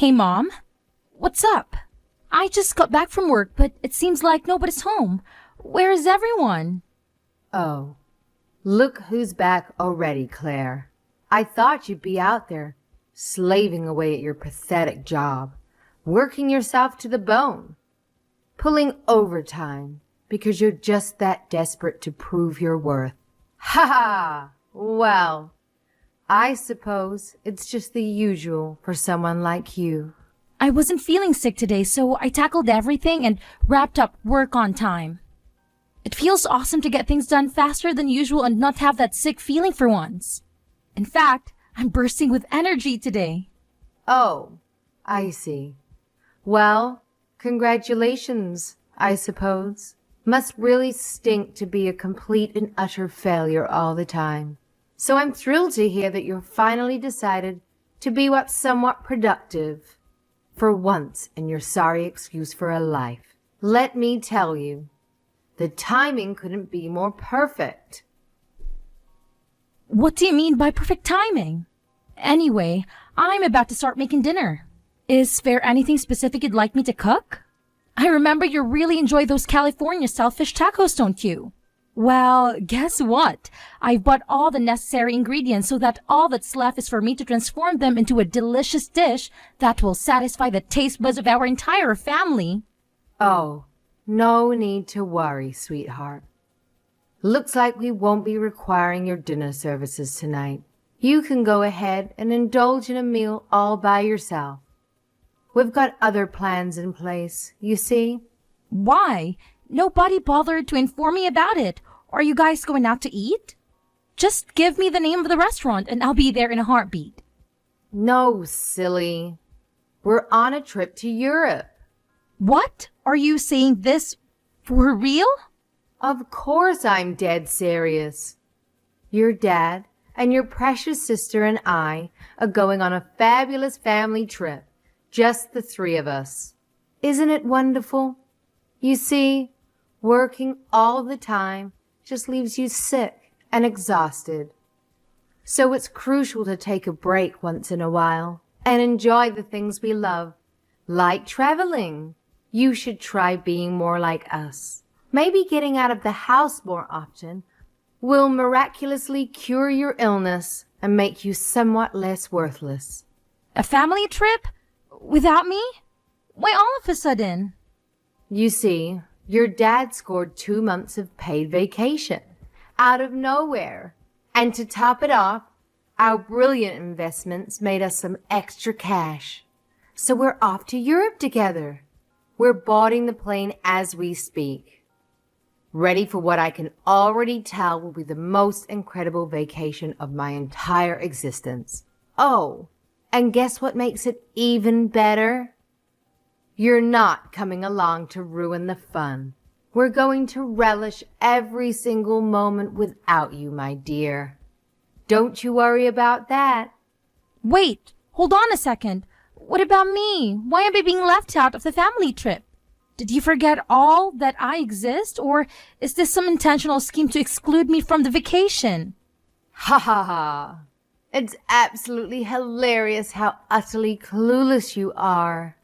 Hey, Mom. What's up? I just got back from work, but it seems like nobody's home. Where is everyone? Oh, look who's back already, Claire. I thought you'd be out there, slaving away at your pathetic job, working yourself to the bone, pulling overtime because you're just that desperate to prove your worth. Ha ha! Well, I suppose it's just the usual for someone like you. I wasn't feeling sick today, so I tackled everything and wrapped up work on time. It feels awesome to get things done faster than usual and not have that sick feeling for once. In fact, I'm bursting with energy today. Oh, I see. Well, congratulations, I suppose. Must really stink to be a complete and utter failure all the time. So I'm thrilled to hear that you're finally decided to be what's somewhat productive. For once in your sorry excuse for a life. Let me tell you, the timing couldn't be more perfect. What do you mean by perfect timing? Anyway, I'm about to start making dinner. Is there anything specific you'd like me to cook? I remember you really enjoy those California-style fish tacos, don't you? Well, guess what? I've bought all the necessary ingredients so that all that's left is for me to transform them into a delicious dish that will satisfy the taste buds of our entire family. Oh, no need to worry, sweetheart. Looks like we won't be requiring your dinner services tonight. You can go ahead and indulge in a meal all by yourself. We've got other plans in place, you see. Why? Nobody bothered to inform me about it. Are you guys going out to eat? Just give me the name of the restaurant and I'll be there in a heartbeat. No, silly. We're on a trip to Europe. What? Are you saying this for real? Of course I'm dead serious. Your dad and your precious sister and I are going on a fabulous family trip. Just the three of us. Isn't it wonderful? You see, working all the time just leaves you sick and exhausted. So it's crucial to take a break once in a while and enjoy the things we love, like traveling. You should try being more like us. Maybe getting out of the house more often will miraculously cure your illness and make you somewhat less worthless. A family trip? Without me? Why all of a sudden? You see, your dad scored 2 months of paid vacation out of nowhere. And to top it off, our brilliant investments made us some extra cash. So we're off to Europe together. We're boarding the plane as we speak. Ready for what I can already tell will be the most incredible vacation of my entire existence. Oh, and guess what makes it even better? You're not coming along to ruin the fun. We're going to relish every single moment without you, my dear. Don't you worry about that. Wait, hold on a second. What about me? Why am I being left out of the family trip? Did you forget all that I exist, or is this some intentional scheme to exclude me from the vacation? Ha ha ha. It's absolutely hilarious how utterly clueless you are.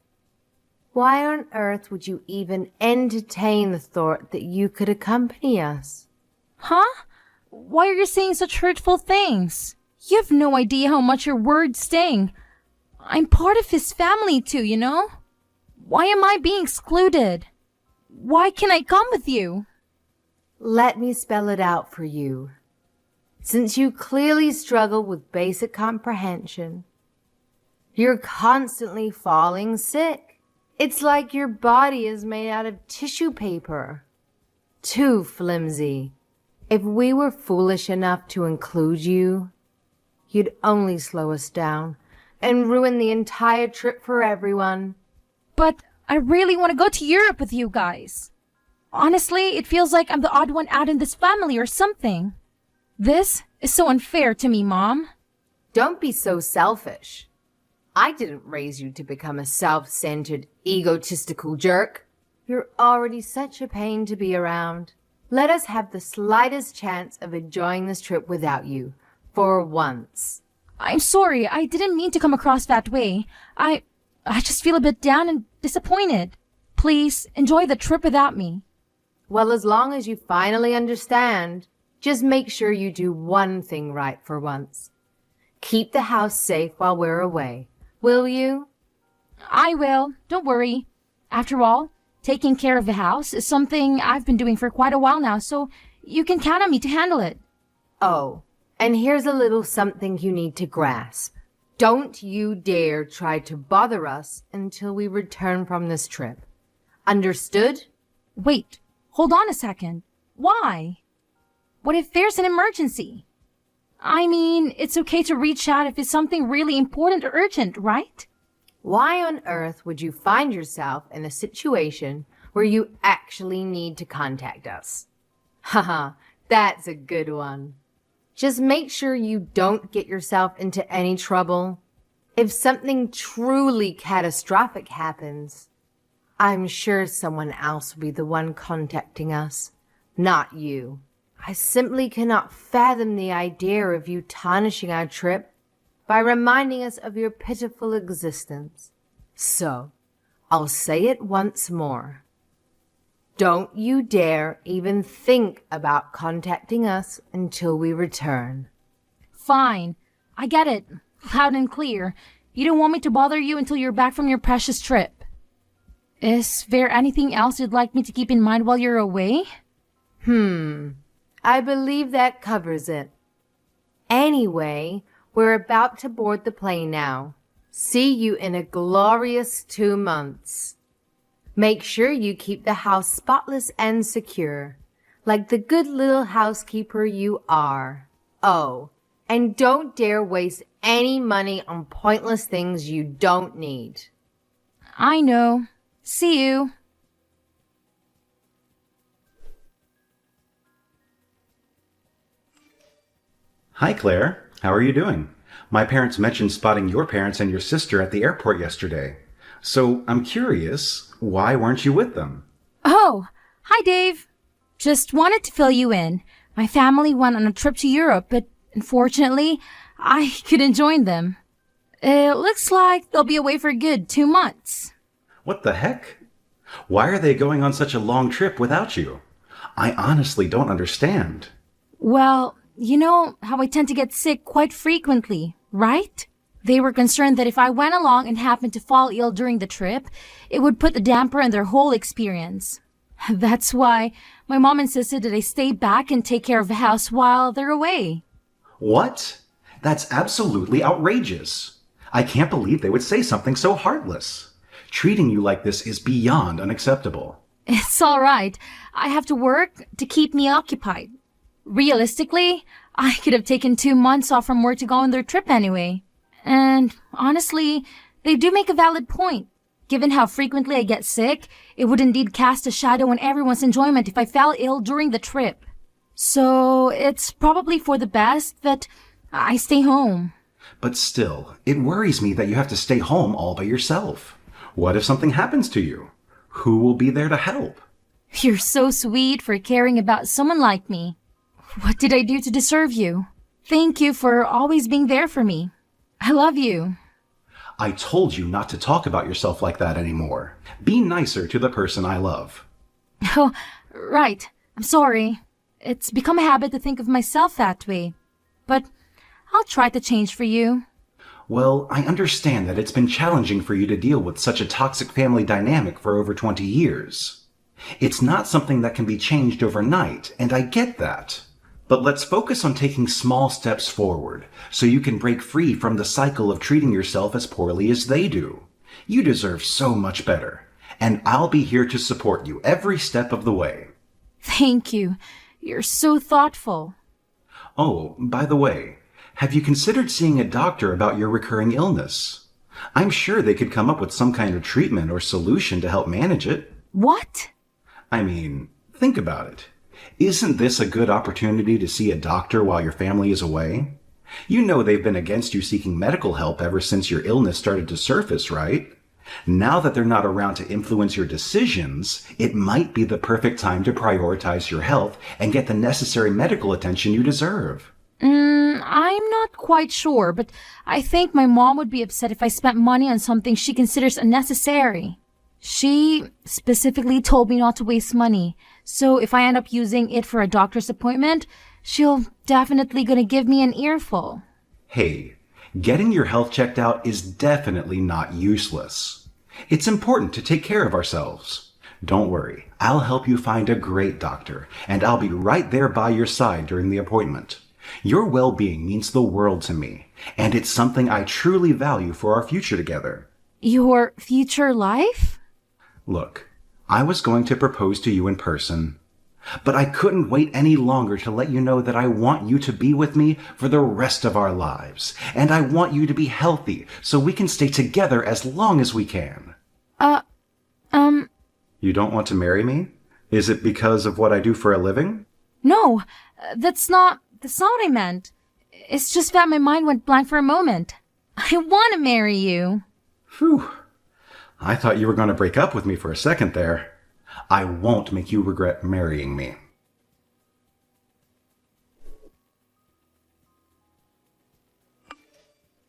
Why on earth would you even entertain the thought that you could accompany us? Huh? Why are you saying such hurtful things? You have no idea how much your words sting. I'm part of his family too, you know? Why am I being excluded? Why can't I come with you? Let me spell it out for you. Since you clearly struggle with basic comprehension, you're constantly falling sick. It's like your body is made out of tissue paper. Too flimsy. If we were foolish enough to include you, you'd only slow us down and ruin the entire trip for everyone. But I really want to go to Europe with you guys. Honestly, it feels like I'm the odd one out in this family or something. This is so unfair to me, Mom. Don't be so selfish. I didn't raise you to become a self-centered, egotistical jerk. You're already such a pain to be around. Let us have the slightest chance of enjoying this trip without you, for once. I'm sorry, I didn't mean to come across that way. I just feel a bit down and disappointed. Please, enjoy the trip without me. Well, as long as you finally understand, just make sure you do one thing right for once. Keep the house safe while we're away. Will you? I will. Don't worry. After all, taking care of the house is something I've been doing for quite a while now, so you can count on me to handle it. Oh, and here's a little something you need to grasp. Don't you dare try to bother us until we return from this trip. Understood? Wait, hold on a second. Why? What if there's an emergency? I mean, it's okay to reach out if it's something really important or urgent, right? Why on earth would you find yourself in a situation where you actually need to contact us? Haha, that's a good one. Just make sure you don't get yourself into any trouble. If something truly catastrophic happens, I'm sure someone else will be the one contacting us, not you. I simply cannot fathom the idea of you tarnishing our trip by reminding us of your pitiful existence. So, I'll say it once more. Don't you dare even think about contacting us until we return. Fine. I get it. Loud and clear. You don't want me to bother you until you're back from your precious trip. Is there anything else you'd like me to keep in mind while you're away? I believe that covers it. Anyway, we're about to board the plane now. See you in a glorious 2 months. Make sure you keep the house spotless and secure, like the good little housekeeper you are. Oh, and don't dare waste any money on pointless things you don't need. I know. See you. Hi, Claire. How are you doing? My parents mentioned spotting your parents and your sister at the airport yesterday. So I'm curious, why weren't you with them? Oh, hi, Dave. Just wanted to fill you in. My family went on a trip to Europe, but unfortunately, I couldn't join them. It looks like they'll be away for a good 2 months. What the heck? Why are they going on such a long trip without you? I honestly don't understand. Well, you know how I tend to get sick quite frequently, right? They were concerned that if I went along and happened to fall ill during the trip, it would put a damper on their whole experience. That's why my mom insisted that I stay back and take care of the house while they're away. What? That's absolutely outrageous. I can't believe they would say something so heartless. Treating you like this is beyond unacceptable. It's all right. I have to work to keep me occupied. Realistically, I could have taken 2 months off from work to go on their trip anyway. And honestly, they do make a valid point. Given how frequently I get sick, it would indeed cast a shadow on everyone's enjoyment if I fell ill during the trip. So it's probably for the best that I stay home. But still, it worries me that you have to stay home all by yourself. What if something happens to you? Who will be there to help? You're so sweet for caring about someone like me. What did I do to deserve you? Thank you for always being there for me. I love you. I told you not to talk about yourself like that anymore. Be nicer to the person I love. Oh, right. I'm sorry. It's become a habit to think of myself that way. But I'll try to change for you. Well, I understand that it's been challenging for you to deal with such a toxic family dynamic for over 20 years. It's not something that can be changed overnight, and I get that. But let's focus on taking small steps forward so you can break free from the cycle of treating yourself as poorly as they do. You deserve so much better, and I'll be here to support you every step of the way. Thank you. You're so thoughtful. Oh, by the way, have you considered seeing a doctor about your recurring illness? I'm sure they could come up with some kind of treatment or solution to help manage it. What? I mean, think about it. Isn't this a good opportunity to see a doctor while your family is away? You know they've been against you seeking medical help ever since your illness started to surface, right? Now that they're not around to influence your decisions, it might be the perfect time to prioritize your health and get the necessary medical attention you deserve. I'm not quite sure, but I think my mom would be upset if I spent money on something she considers unnecessary. She specifically told me not to waste money, so if I end up using it for a doctor's appointment, she'll definitely gonna give me an earful. Hey, getting your health checked out is definitely not useless. It's important to take care of ourselves. Don't worry, I'll help you find a great doctor, and I'll be right there by your side during the appointment. Your well-being means the world to me, and it's something I truly value for our future together. Your future life? Look, I was going to propose to you in person, but I couldn't wait any longer to let you know that I want you to be with me for the rest of our lives, and I want you to be healthy so we can stay together as long as we can. You don't want to marry me? Is it because of what I do for a living? No, that's not what I meant. It's just that my mind went blank for a moment. I want to marry you. Phew. I thought you were going to break up with me for a second there. I won't make you regret marrying me.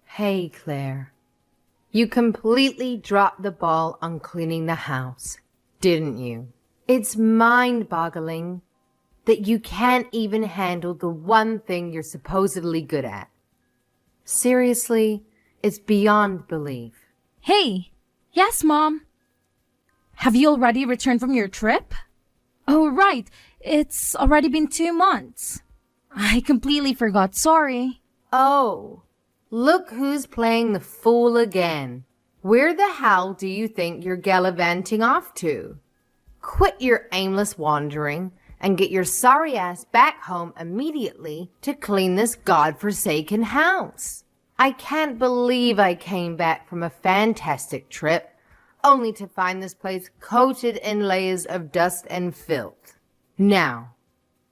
Hey, Claire. You completely dropped the ball on cleaning the house, didn't you? It's mind-boggling that you can't even handle the one thing you're supposedly good at. Seriously, it's beyond belief. Hey, yes, Mom. Have you already returned from your trip? Oh, right. It's already been 2 months. I completely forgot. Sorry. Oh, look who's playing the fool again. Where the hell do you think you're gallivanting off to? Quit your aimless wandering and get your sorry ass back home immediately to clean this godforsaken house. I can't believe I came back from a fantastic trip only to find this place coated in layers of dust and filth. Now,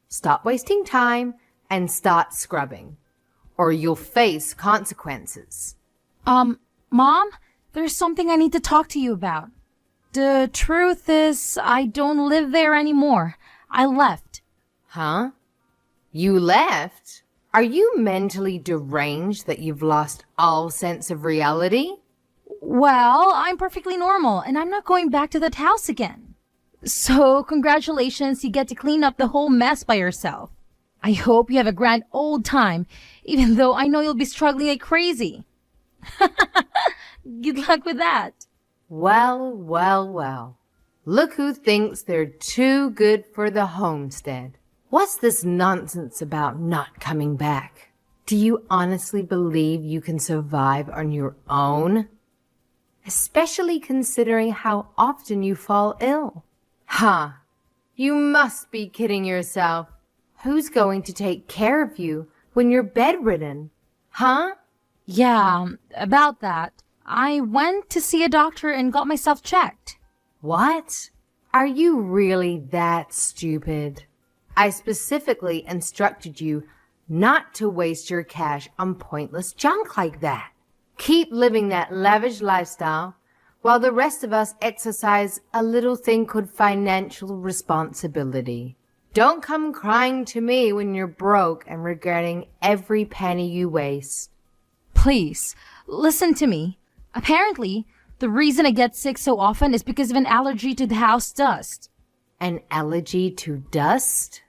stop wasting time and start scrubbing, or you'll face consequences. Mom, there's something I need to talk to you about. The truth is, I don't live there anymore. I left. Huh? You left? Are you mentally deranged that you've lost all sense of reality? Well, I'm perfectly normal, and I'm not going back to that house again. So, congratulations, you get to clean up the whole mess by yourself. I hope you have a grand old time, even though I know you'll be struggling like crazy. Good luck with that. Well, well, well. Look who thinks they're too good for the homestead. What's this nonsense about not coming back? Do you honestly believe you can survive on your own? Especially considering how often you fall ill. Ha! Huh. You must be kidding yourself. Who's going to take care of you when you're bedridden? Huh? Yeah, about that. I went to see a doctor and got myself checked. What? Are you really that stupid? I specifically instructed you not to waste your cash on pointless junk like that. Keep living that lavish lifestyle while the rest of us exercise a little thing called financial responsibility. Don't come crying to me when you're broke and regretting every penny you waste. Please, listen to me. Apparently, the reason I get sick so often is because of an allergy to the house dust. An allergy to dust?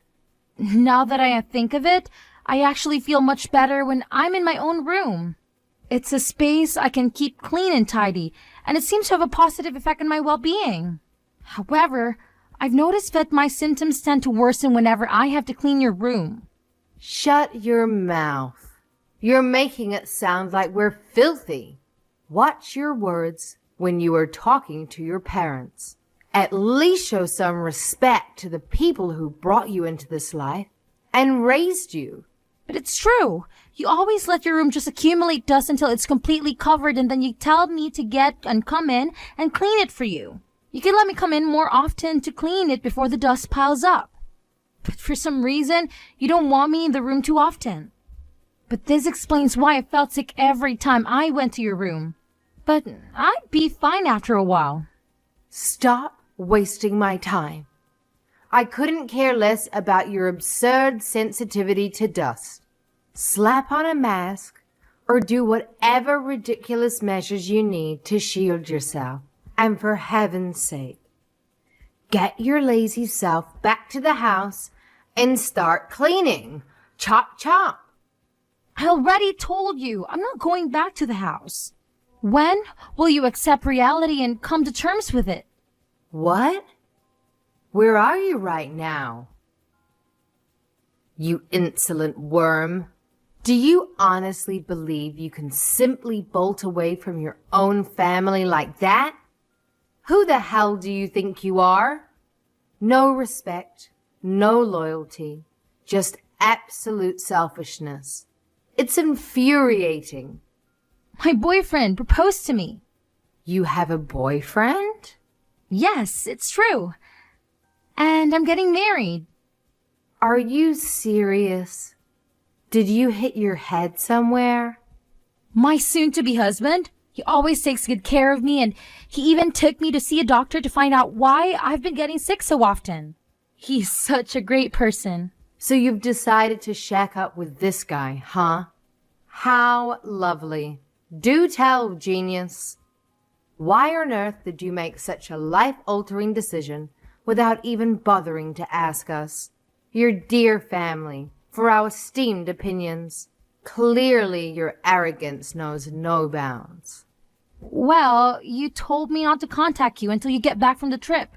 Now that I think of it, I actually feel much better when I'm in my own room. It's a space I can keep clean and tidy, and it seems to have a positive effect on my well-being. However, I've noticed that my symptoms tend to worsen whenever I have to clean your room. Shut your mouth. You're making it sound like we're filthy. Watch your words when you are talking to your parents. At least show some respect to the people who brought you into this life and raised you. But it's true. You always let your room just accumulate dust until it's completely covered, and then you tell me to get and come in and clean it for you. You can let me come in more often to clean it before the dust piles up. But for some reason, you don't want me in the room too often. But this explains why I felt sick every time I went to your room. But I'd be fine after a while. Stop wasting my time. I couldn't care less about your absurd sensitivity to dust. slap on a mask, or do whatever ridiculous measures you need to shield yourself. And for heaven's sake, get your lazy self back to the house and start cleaning. Chop, chop. I already told you I'm not going back to the house. When will you accept reality and come to terms with it? What? Where are you right now? You insolent worm. Do you honestly believe you can simply bolt away from your own family like that? Who the hell do you think you are? No respect, no loyalty, just absolute selfishness. It's infuriating. My boyfriend proposed to me. You have a boyfriend? Yes, it's true. And I'm getting married. Are you serious? Did you hit your head somewhere? My soon-to-be husband, he always takes good care of me, and he even took me to see a doctor to find out why I've been getting sick so often. He's such a great person. So you've decided to shack up with this guy, huh? How lovely. Do tell, genius. Why on earth did you make such a life-altering decision without even bothering to ask us, your dear family, for our esteemed opinions? Clearly your arrogance knows no bounds. Well, you told me not to contact you until you get back from the trip.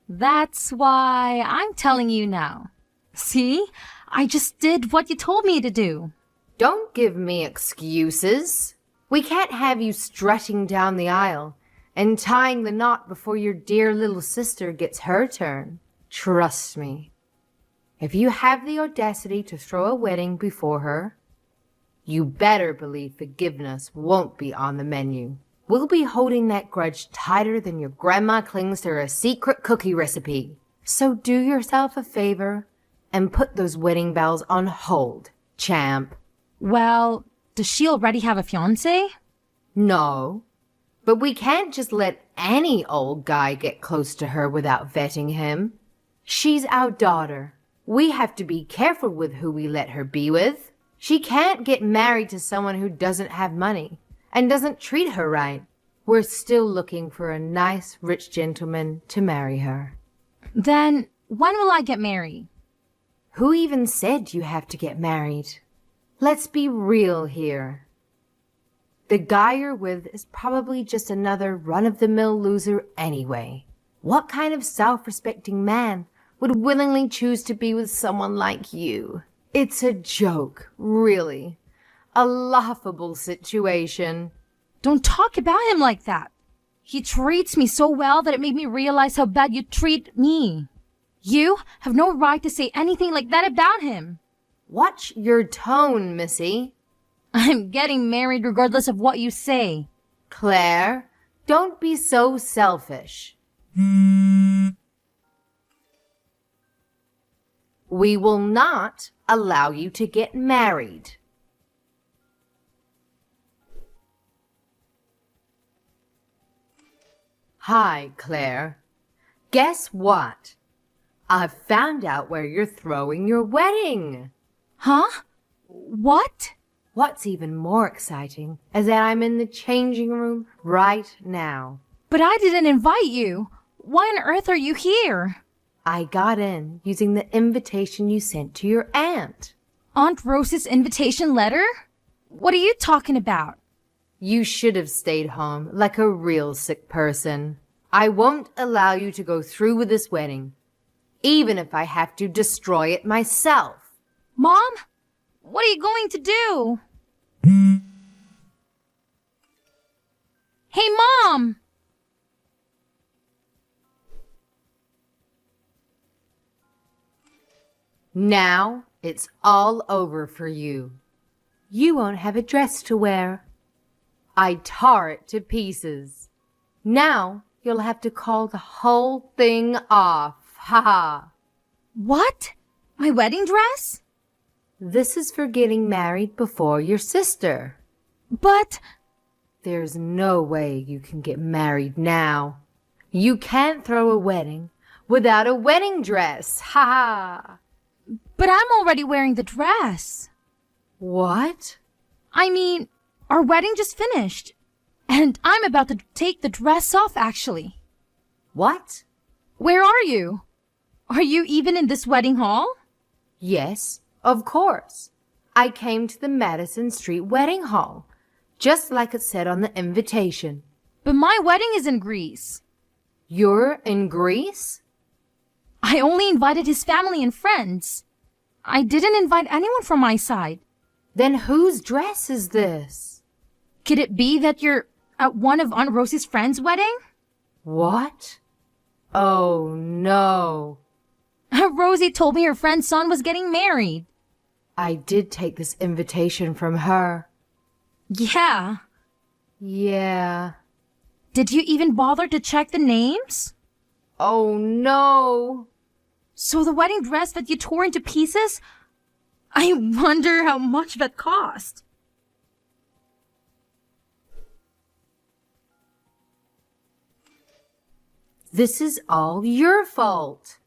That's why I'm telling you now. See? I just did what you told me to do. Don't give me excuses. We can't have you strutting down the aisle and tying the knot before your dear little sister gets her turn. Trust me. If you have the audacity to throw a wedding before her, you better believe forgiveness won't be on the menu. We'll be holding that grudge tighter than your grandma clings to her secret cookie recipe. So do yourself a favor and put those wedding bells on hold, champ. Well, does she already have a fiancé? No, but we can't just let any old guy get close to her without vetting him. She's our daughter. We have to be careful with who we let her be with. She can't get married to someone who doesn't have money and doesn't treat her right. We're still looking for a nice, rich gentleman to marry her. Then when will I get married? Who even said you have to get married? Let's be real here. The guy you're with is probably just another run-of-the-mill loser anyway. What kind of self-respecting man would willingly choose to be with someone like you? It's a joke, really. A laughable situation. Don't talk about him like that. He treats me so well that it made me realize how bad you treat me. You have no right to say anything like that about him. Watch your tone, Missy. I'm getting married regardless of what you say. Claire, don't be so selfish. We will not allow you to get married. Hi, Claire. Guess what? I've found out where you're throwing your wedding. Huh? What? What's even more exciting is that I'm in the changing room right now. But I didn't invite you. Why on earth are you here? I got in using the invitation you sent to your aunt. Aunt Rose's invitation letter? What are you talking about? You should have stayed home like a real sick person. I won't allow you to go through with this wedding, even if I have to destroy it myself. Mom? What are you going to do? Hey, Mom! Now it's all over for you. You won't have a dress to wear. I tore it to pieces. Now you'll have to call the whole thing off. Ha ha. What? My wedding dress? This is for getting married before your sister. But... There's no way you can get married now. You can't throw a wedding without a wedding dress. Ha ha. But I'm already wearing the dress. What? I mean, our wedding just finished. And I'm about to take the dress off, actually. What? Where are you? Are you even in this wedding hall? Yes, of course. I came to the Madison Street Wedding Hall, just like it said on the invitation. But my wedding is in Greece. You're in Greece? I only invited his family and friends. I didn't invite anyone from my side. Then whose dress is this? Could it be that you're at one of Aunt Rosie's friends' wedding? What? Oh, no. Rosie told me her friend's son was getting married. I did take this invitation from her. Yeah. Yeah. Did you even bother to check the names? Oh, no. So the wedding dress that you tore into pieces? I wonder how much that cost. This is all your fault.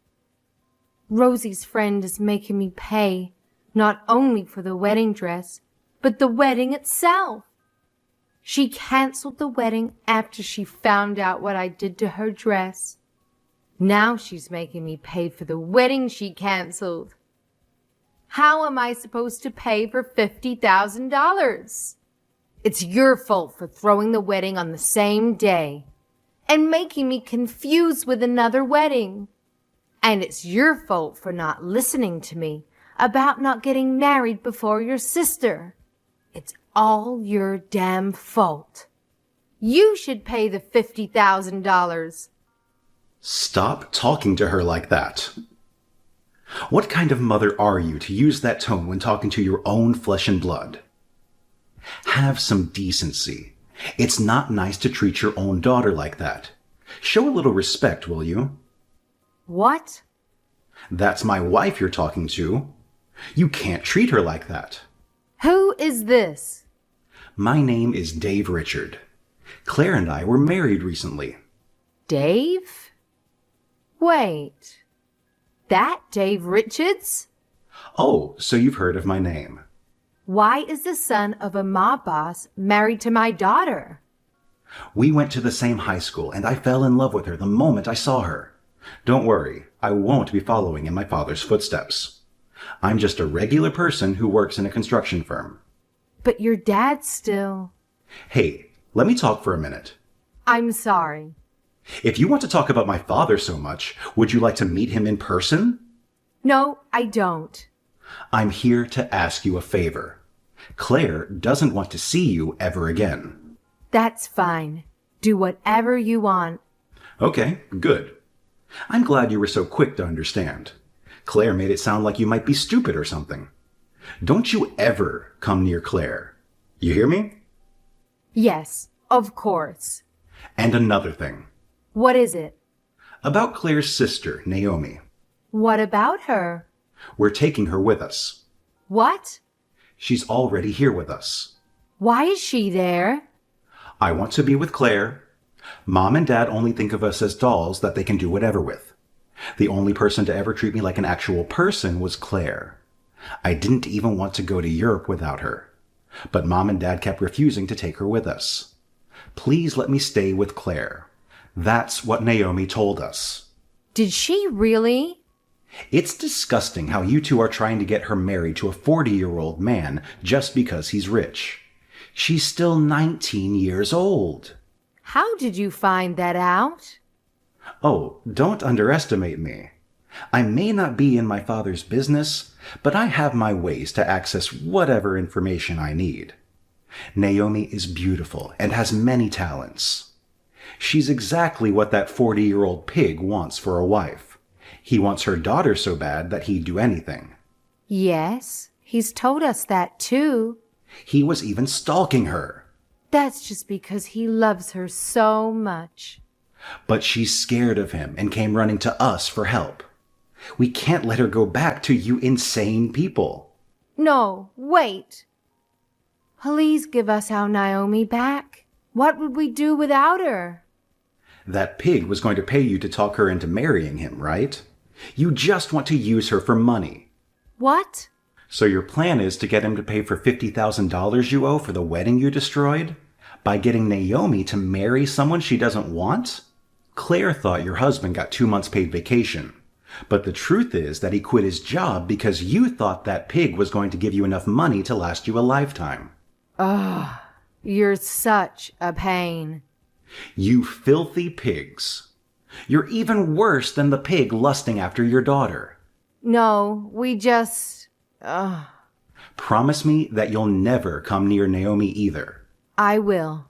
Rosie's friend is making me pay, not only for the wedding dress, but the wedding itself. She canceled the wedding after she found out what I did to her dress. Now she's making me pay for the wedding she canceled. How am I supposed to pay for $50,000? It's your fault for throwing the wedding on the same day and making me confused with another wedding. And it's your fault for not listening to me about not getting married before your sister. It's all your damn fault. You should pay the $50,000. Stop talking to her like that. What kind of mother are you to use that tone when talking to your own flesh and blood? Have some decency. It's not nice to treat your own daughter like that. Show a little respect, will you? What? That's my wife you're talking to. You can't treat her like that. Who is this? My name is Dave Richard. Claire and I were married recently. Dave? Wait. That Dave Richards? Oh, so you've heard of my name. Why is the son of a mob boss married to my daughter? We went to the same high school, and I fell in love with her the moment I saw her. Don't worry, I won't be following in my father's footsteps. I'm just a regular person who works in a construction firm. But your dad still... Hey, let me talk for a minute. I'm sorry. If you want to talk about my father so much, would you like to meet him in person? No, I don't. I'm here to ask you a favor. Claire doesn't want to see you ever again. That's fine. Do whatever you want. Okay, good. I'm glad you were so quick to understand. Claire made it sound like you might be stupid or something. Don't you ever come near Claire. You hear me? Yes, of course. And another thing. What is it? About Claire's sister, Naomi. What about her? We're taking her with us. What? She's already here with us. Why is she there? I want to be with Claire. Mom and Dad only think of us as dolls that they can do whatever with. The only person to ever treat me like an actual person was Claire. I didn't even want to go to Europe without her. But Mom and Dad kept refusing to take her with us. Please let me stay with Claire. That's what Naomi told us. Did she really? It's disgusting how you two are trying to get her married to a 40-year-old man just because he's rich. She's still 19 years old. How did you find that out? Oh, don't underestimate me. I may not be in my father's business, but I have my ways to access whatever information I need. Naomi is beautiful and has many talents. She's exactly what that 40-year-old pig wants for a wife. He wants her daughter so bad that he'd do anything. Yes, he's told us that too. He was even stalking her. That's just because he loves her so much. But she's scared of him and came running to us for help. We can't let her go back to you insane people. No, wait. Please give us our Naomi back. What would we do without her? That pig was going to pay you to talk her into marrying him, right? You just want to use her for money. What? So your plan is to get him to pay for $50,000 you owe for the wedding you destroyed? By getting Naomi to marry someone she doesn't want? Claire thought your husband got 2 months paid vacation. But the truth is that he quit his job because you thought that pig was going to give you enough money to last you a lifetime. Ugh, you're such a pain. You filthy pigs. You're even worse than the pig lusting after your daughter. No, we just... Promise me that you'll never come near Naomi either. I will.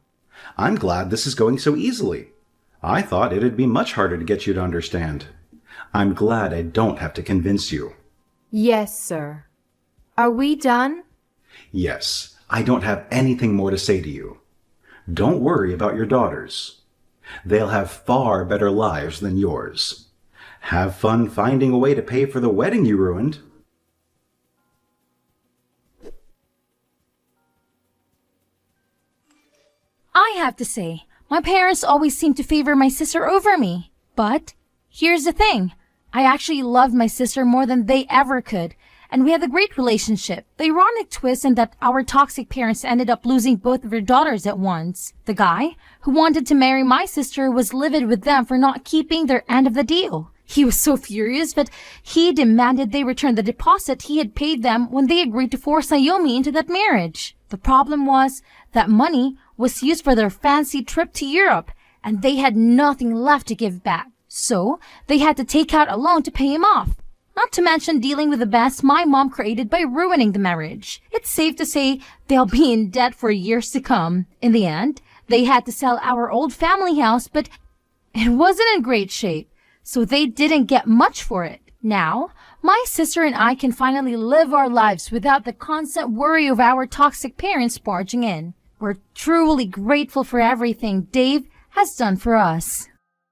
I'm glad this is going so easily. I thought it'd be much harder to get you to understand. I'm glad I don't have to convince you. Yes, sir. Are we done? Yes, I don't have anything more to say to you. Don't worry about your daughters. They'll have far better lives than yours. Have fun finding a way to pay for the wedding you ruined. I have to say, my parents always seem to favor my sister over me. But here's the thing. I actually loved my sister more than they ever could, and we had a great relationship. The ironic twist in that our toxic parents ended up losing both of their daughters at once. The guy who wanted to marry my sister was livid with them for not keeping their end of the deal. He was so furious that he demanded they return the deposit he had paid them when they agreed to force Naomi into that marriage. The problem was that money was used for their fancy trip to Europe, and they had nothing left to give back. So they had to take out a loan to pay him off. Not to mention dealing with the mess my mom created by ruining the marriage. It's safe to say they'll be in debt for years to come. In the end, they had to sell our old family house, but it wasn't in great shape, so they didn't get much for it. Now, my sister and I can finally live our lives without the constant worry of our toxic parents barging in. We're truly grateful for everything Dave has done for us.